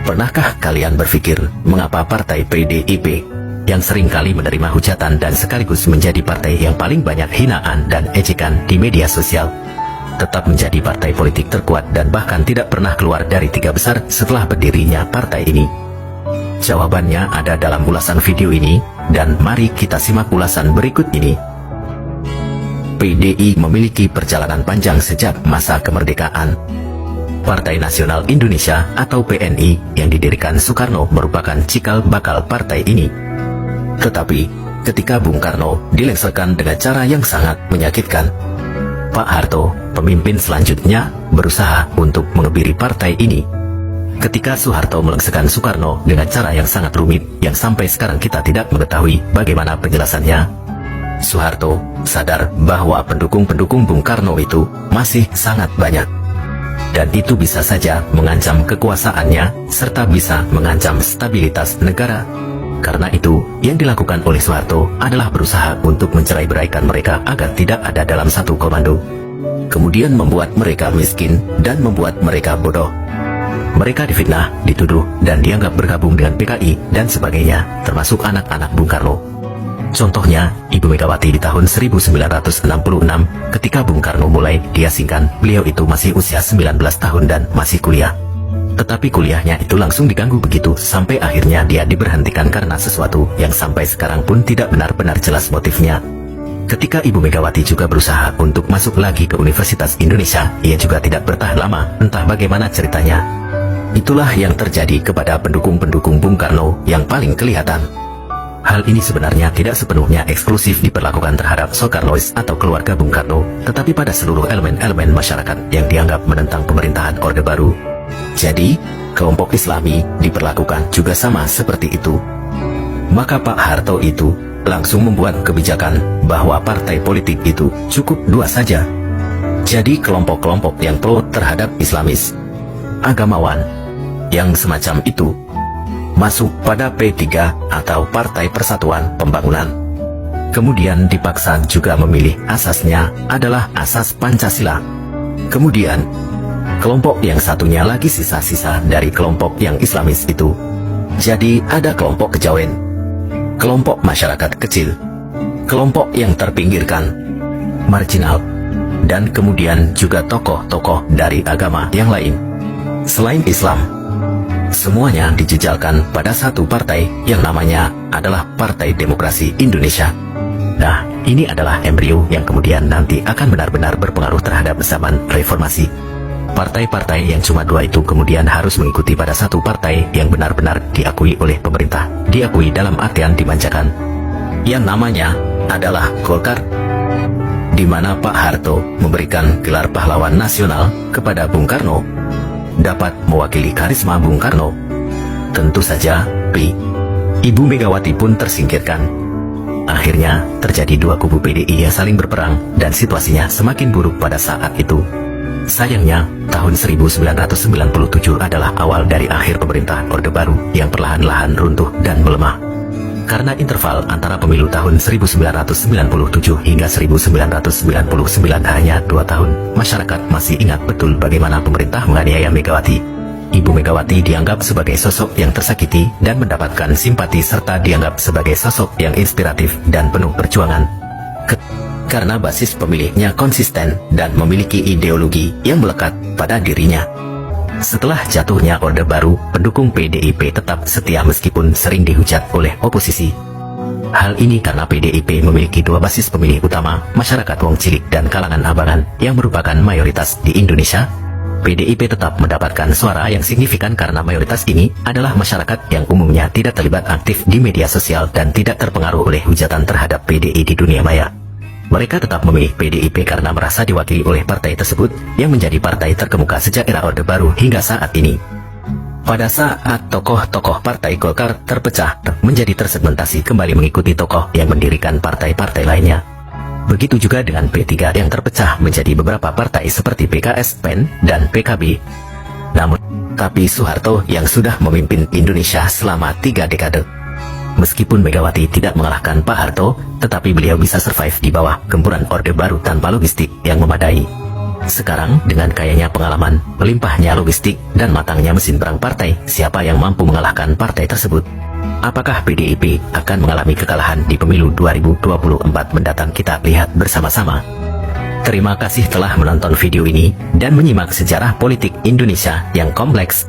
Pernahkah kalian berpikir mengapa partai PDIP yang seringkali menerima hujatan dan sekaligus menjadi partai yang paling banyak hinaan dan ejekan di media sosial, tetap menjadi partai politik terkuat dan bahkan tidak pernah keluar dari 3 besar setelah berdirinya partai ini? Jawabannya ada dalam ulasan video ini, dan mari kita simak ulasan berikut ini. PDI memiliki perjalanan panjang sejak masa kemerdekaan. Partai Nasional Indonesia atau PNI yang didirikan Soekarno merupakan cikal bakal partai ini. Tetapi, ketika Bung Karno dilengsarkan dengan cara yang sangat menyakitkan, Pak Harto, pemimpin selanjutnya, berusaha untuk mengebiri partai ini. Ketika Soeharto melengsarkan Soekarno dengan cara yang sangat rumit, yang sampai sekarang kita tidak mengetahui bagaimana penjelasannya, Soeharto sadar bahwa pendukung-pendukung Bung Karno itu masih sangat banyak. Dan itu bisa saja mengancam kekuasaannya, serta bisa mengancam stabilitas negara. Karena itu, yang dilakukan oleh Soeharto adalah berusaha untuk mencerai-beraikan mereka agar tidak ada dalam satu komando. Kemudian membuat mereka miskin dan membuat mereka bodoh. Mereka difitnah, dituduh, dan dianggap bergabung dengan PKI dan sebagainya, termasuk anak-anak Bung Karno. Contohnya, Ibu Megawati di tahun 1966, ketika Bung Karno mulai diasingkan, beliau itu masih usia 19 tahun dan masih kuliah. Tetapi kuliahnya itu langsung diganggu begitu, sampai akhirnya dia diberhentikan karena sesuatu yang sampai sekarang pun tidak benar-benar jelas motifnya. Ketika Ibu Megawati juga berusaha untuk masuk lagi ke Universitas Indonesia, ia juga tidak bertahan lama, entah bagaimana ceritanya. Itulah yang terjadi kepada pendukung-pendukung Bung Karno yang paling kelihatan. Hal ini sebenarnya tidak sepenuhnya eksklusif diperlakukan terhadap Soekarnois atau keluarga Bung Karno, tetapi pada seluruh elemen-elemen masyarakat yang dianggap menentang pemerintahan Orde Baru. Jadi, kelompok Islami diperlakukan juga sama seperti itu. Maka Pak Harto itu langsung membuat kebijakan bahwa partai politik itu cukup 2 saja. Jadi kelompok-kelompok yang pro terhadap Islamis, agamawan, yang semacam itu masuk pada P3 atau Partai Persatuan Pembangunan. Kemudian dipaksa juga memilih asasnya adalah asas Pancasila. Kemudian, kelompok yang satunya lagi sisa-sisa dari kelompok yang Islamis itu. Jadi ada kelompok kejawen, kelompok masyarakat kecil, kelompok yang terpinggirkan, marginal, dan kemudian juga tokoh-tokoh dari agama yang lain selain Islam. Semuanya dijejalkan pada satu partai yang namanya adalah Partai Demokrasi Indonesia. Nah, ini adalah embrio yang kemudian nanti akan benar-benar berpengaruh terhadap zaman reformasi. Partai-partai yang cuma 2 itu kemudian harus mengikuti pada satu partai yang benar-benar diakui oleh pemerintah, diakui dalam artian dimanjakan, yang namanya adalah Golkar, di mana Pak Harto memberikan gelar pahlawan nasional kepada Bung Karno, dapat mewakili karisma Bung Karno. Tentu saja, Ibu Megawati pun tersingkirkan. Akhirnya, terjadi 2 kubu PDI yang saling berperang, dan situasinya semakin buruk pada saat itu. Sayangnya, tahun 1997 adalah awal dari akhir pemerintah Orde Baru yang perlahan-lahan runtuh dan melemah. Karena interval antara pemilu tahun 1997 hingga 1999 hanya 2 tahun, masyarakat masih ingat betul bagaimana pemerintah menganiaya Megawati. Ibu Megawati dianggap sebagai sosok yang tersakiti dan mendapatkan simpati serta dianggap sebagai sosok yang inspiratif dan penuh perjuangan. Karena basis pemilihnya konsisten dan memiliki ideologi yang melekat pada dirinya. Setelah jatuhnya Orde Baru, pendukung PDIP tetap setia meskipun sering dihujat oleh oposisi. Hal ini karena PDIP memiliki 2 basis pemilih utama, masyarakat wong cilik dan kalangan abangan, yang merupakan mayoritas di Indonesia. PDIP tetap mendapatkan suara yang signifikan karena mayoritas ini adalah masyarakat yang umumnya tidak terlibat aktif di media sosial dan tidak terpengaruh oleh hujatan terhadap PDI di dunia maya. Mereka tetap memilih PDIP karena merasa diwakili oleh partai tersebut yang menjadi partai terkemuka sejak era Orde Baru hingga saat ini. Pada saat tokoh-tokoh partai Golkar terpecah menjadi tersegmentasi kembali mengikuti tokoh yang mendirikan partai-partai lainnya. Begitu juga dengan P3 yang terpecah menjadi beberapa partai seperti PKS, PEN, dan PKB. Namun, tapi Soeharto yang sudah memimpin Indonesia selama 3 dekade. Meskipun Megawati tidak mengalahkan Pak Harto, tetapi beliau bisa survive di bawah gempuran Orde Baru tanpa logistik yang memadai. Sekarang, dengan kayanya pengalaman, melimpahnya logistik, dan matangnya mesin perang partai, siapa yang mampu mengalahkan partai tersebut? Apakah PDIP akan mengalami kekalahan di pemilu 2024 mendatang? Kita lihat bersama-sama. Terima kasih telah menonton video ini dan menyimak sejarah politik Indonesia yang kompleks,